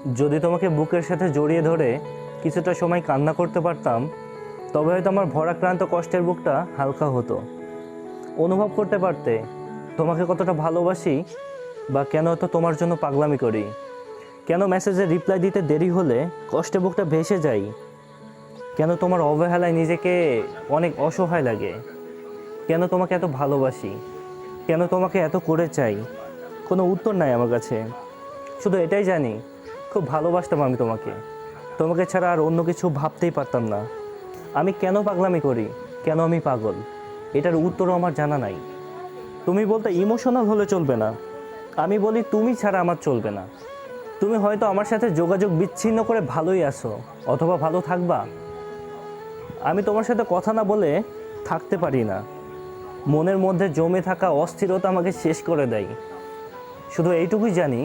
যদি তোমাকে বুকের সাথে জড়িয়ে ধরে কিছুটা সময় কান্না করতে পারতাম, তবে হয়তো আমার ভরাক্রান্ত কষ্টের বুকটা হালকা হতো। অনুভব করতে পারতে তোমাকে কতটা ভালোবাসি, বা কেন তো তোমার জন্য পাগলামি করি, কেন মেসেজে রিপ্লাই দিতে দেরি হলে কষ্টে বুকটা ভেসে যাই, কেন তোমার অবহেলায় নিজেকে অনেক অসহায় লাগে, কেন তোমাকে এত ভালোবাসি, কেন তোমাকে এত করে চাই। কোনো উত্তর নাই আমার কাছে। শুধু এটাই জানি, খুব ভালোবাসতাম আমি তোমাকে। তোমাকে ছাড়া আর অন্য কিছু ভাবতেই পারতাম না। আমি কেন পাগলামি করি, কেন আমি পাগল, এটার উত্তরও আমার জানা নাই। তুমি বলতে ইমোশনাল হলে চলবে না, আমি বলি তুমি ছাড়া আমার চলবে না। তুমি হয়তো আমার সাথে যোগাযোগ বিচ্ছিন্ন করে ভালোই আছো, অথবা ভালো থাকবা। আমি তোমার সাথে কথা না বলে থাকতে পারি না। মনের মধ্যে জমে থাকা অস্থিরতা আমাকে শেষ করে দেয়। শুধু এইটুকুই জানি,